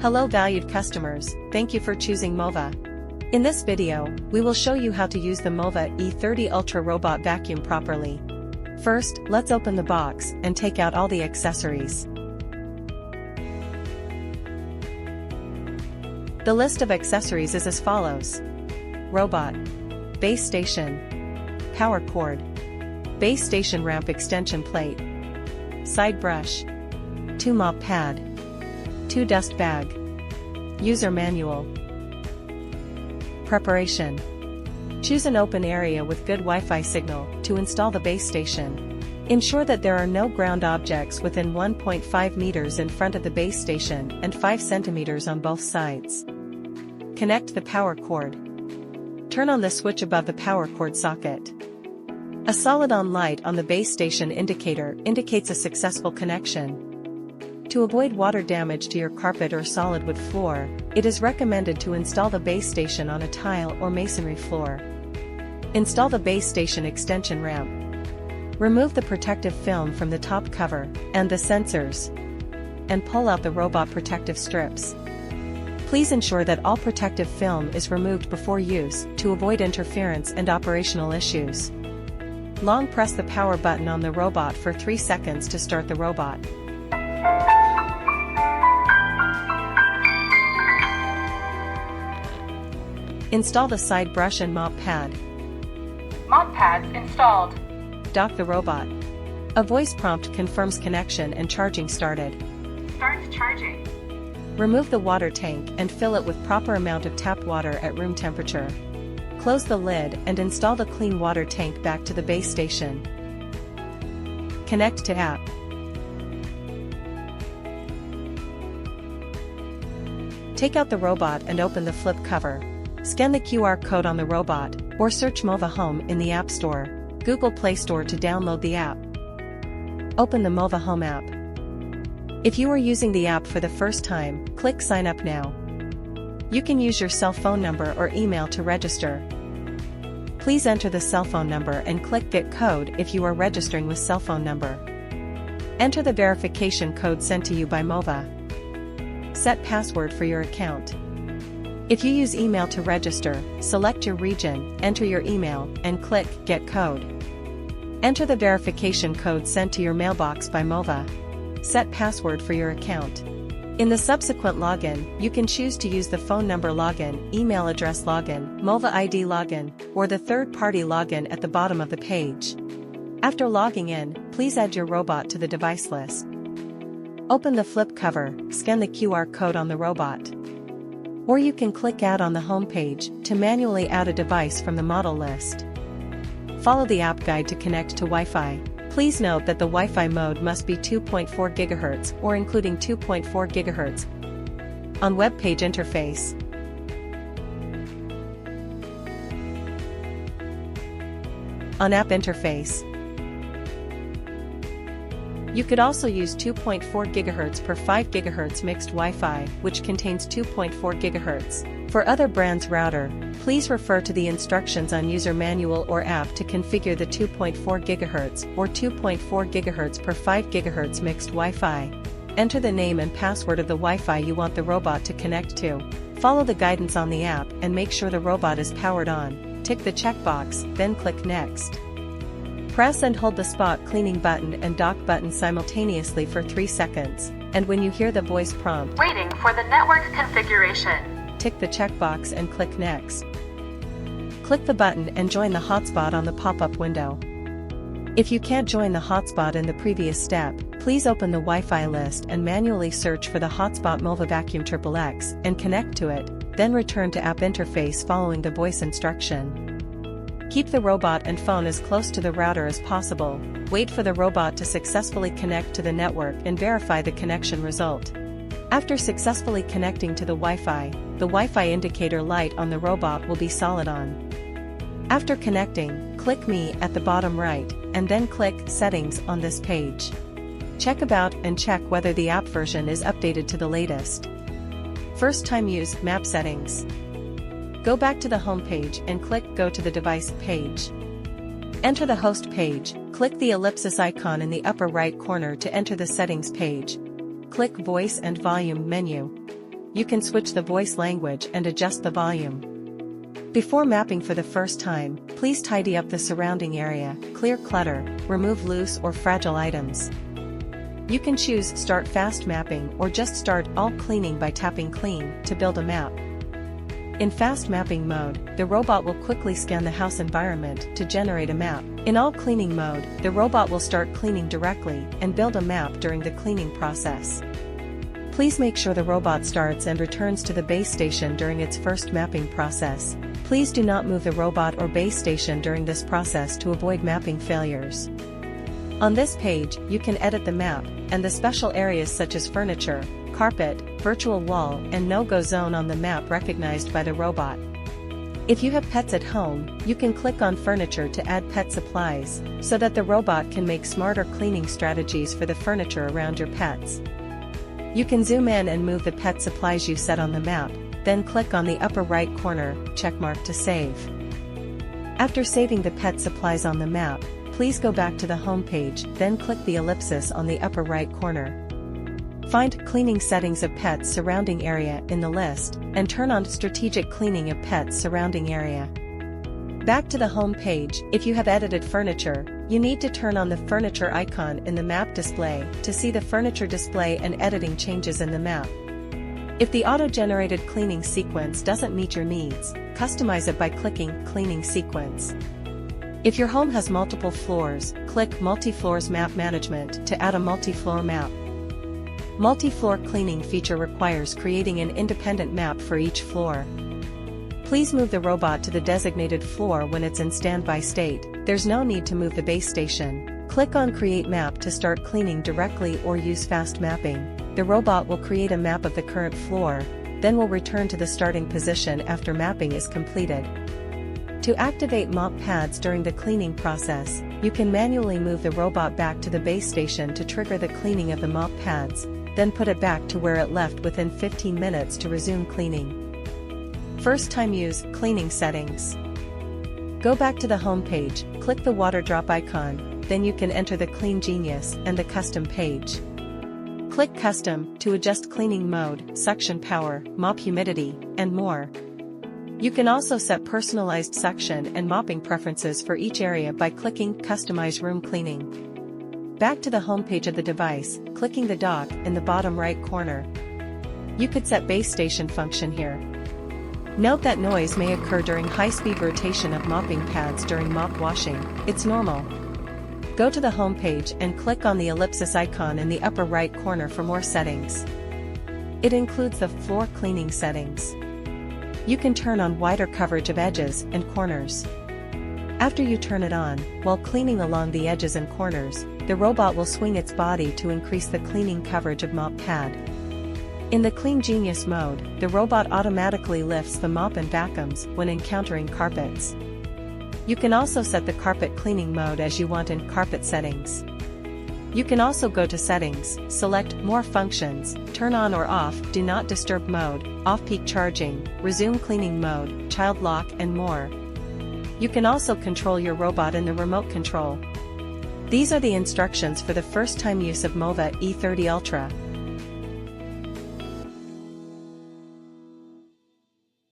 Hello valued customers, thank you for choosing MOVA. In this video, we will show you how to use the MOVA E30 Ultra robot vacuum properly. First, let's open the box and take out all the accessories. The list of accessories is as follows: robot, base station, power cord, base station ramp extension plate, side brush, 2 mop pad, 2 dust bag, user manual. Preparation. Choose an open area with good Wi-Fi signal to install the base station. Ensure that there are no ground objects within 1.5 meters in front of the base station and 5 centimeters on both sides. Connect the power cord. Turn on the switch above the power cord socket. A solid on light on the base station indicator indicates a successful connection. To avoid water damage to your carpet or solid wood floor, it is recommended to install the base station on a tile or masonry floor. Install the base station extension ramp. Remove the protective film from the top cover and the sensors, and pull out the robot protective strips. Please ensure that all protective film is removed before use to avoid interference and operational issues. Long press the power button on the robot for 3 seconds to start the robot. Install the side brush and mop pad. Mop pads installed. Dock the robot. A voice prompt confirms connection and charging started. Starts charging. Remove the water tank and fill it with proper amount of tap water at room temperature. Close the lid and install the clean water tank back to the base station. Connect to app. Take out the robot and open the flip cover. Scan the QR code on the robot, or search MOVA Home in the App Store, Google Play Store to download the app. Open the MOVA Home app. If you are using the app for the first time, click Sign Up Now. You can use your cell phone number or email to register. Please enter the cell phone number and click Get Code if you are registering with cell phone number. Enter the verification code sent to you by MOVA. Set password for your account. If you use email to register, select your region, enter your email, and click Get Code. Enter the verification code sent to your mailbox by MOVA. Set password for your account. In the subsequent login, you can choose to use the phone number login, email address login, MOVA ID login, or the third-party login at the bottom of the page. After logging in, please add your robot to the device list. Open the flip cover, scan the QR code on the robot. Or you can click Add on the home page to manually add a device from the model list. Follow the app guide to connect to Wi-Fi. Please note that the Wi-Fi mode must be 2.4 GHz or including 2.4 GHz. On web page interface. On app interface. You could also use 2.4 GHz per 5 GHz mixed Wi-Fi, which contains 2.4 GHz. For other brands router, please refer to the instructions on user manual or app to configure the 2.4 GHz or 2.4 GHz per 5 GHz mixed Wi-Fi. Enter the name and password of the Wi-Fi you want the robot to connect to. Follow the guidance on the app and make sure the robot is powered on. Tick the checkbox, then click Next. Press and hold the spot cleaning button and dock button simultaneously for 3 seconds, and when you hear the voice prompt, Waiting for the network configuration, tick the checkbox and click Next. Click the button and join the hotspot on the pop-up window. If you can't join the hotspot in the previous step, please open the Wi-Fi list and manually search for the hotspot MOVA Vacuum XXX and connect to it, then return to app interface following the voice instruction. Keep the robot and phone as close to the router as possible. Wait for the robot to successfully connect to the network and verify the connection result. After successfully connecting to the Wi-Fi, the Wi-Fi indicator light on the robot will be solid on. After connecting, click Me at the bottom right, and then click Settings on this page. Check About and check whether the app version is updated to the latest. First time use map settings. Go back to the home page and click Go to the device page. Enter the host page, click the ellipsis icon in the upper right corner to enter the settings page. Click Voice and Volume menu. you can switch the voice language and adjust the volume. Before mapping for the first time, please tidy up the surrounding area, clear clutter, remove loose or fragile items. You can choose Start Fast Mapping or just start all cleaning by tapping Clean to build a map. In Fast Mapping mode, the robot will quickly scan the house environment to generate a map. In All Cleaning mode, the robot will start cleaning directly and build a map during the cleaning process. Please make sure the robot starts and returns to the base station during its first mapping process. Please do not move the robot or base station during this process to avoid mapping failures. On this page, you can edit the map, and the special areas such as furniture, carpet, virtual wall, and no-go zone on the map recognized by the robot. If you have pets at home, you can click on furniture to add pet supplies, so that the robot can make smarter cleaning strategies for the furniture around your pets. You can zoom in and move the pet supplies you set on the map, then click on the upper right corner, checkmark to save. After saving the pet supplies on the map, please go back to the home page, then click the ellipsis on the upper right corner. Find Cleaning Settings of Pets Surrounding Area in the list, and turn on Strategic Cleaning of Pets Surrounding Area. Back to the home page, if you have edited furniture, you need to turn on the furniture icon in the map display to see the furniture display and editing changes in the map. If the auto-generated cleaning sequence doesn't meet your needs, customize it by clicking Cleaning Sequence. If your home has multiple floors, click Multi-Floors Map Management to add a multi-floor map. Multi-floor cleaning feature requires creating an independent map for each floor. Please move the robot to the designated floor when it's in standby state. There's no need to move the base station. Click on Create Map to start cleaning directly or use Fast Mapping. The robot will create a map of the current floor, then will return to the starting position after mapping is completed. To activate mop pads during the cleaning process, you can manually move the robot back to the base station to trigger the cleaning of the mop pads, then put it back to where it left within 15 minutes to resume cleaning. First time use, cleaning settings. Go back to the home page, click the water drop icon, then you can enter the Clean Genius and the Custom page. Click Custom to adjust cleaning mode, suction power, mop humidity, and more. You can also set personalized suction and mopping preferences for each area by clicking Customize Room Cleaning. Back to the home page of the device, clicking the dock in the bottom right corner. You could set base station function here. Note that noise may occur during high-speed rotation of mopping pads during mop washing. It's normal. Go to the home page and click on the ellipsis icon in the upper right corner for more settings. It includes the floor cleaning settings. You can turn on wider coverage of edges and corners. After you turn it on, while cleaning along the edges and corners, the robot will swing its body to increase the cleaning coverage of mop pad. In the Clean Genius mode, the robot automatically lifts the mop and vacuums when encountering carpets. You can also set the carpet cleaning mode as you want in Carpet Settings. You can also go to Settings, select More Functions, turn on or off Do Not Disturb mode, off-peak charging, resume cleaning mode, child lock, and more. You can also control your robot in the remote control. These are the instructions for the first time use of MOVA E30 Ultra.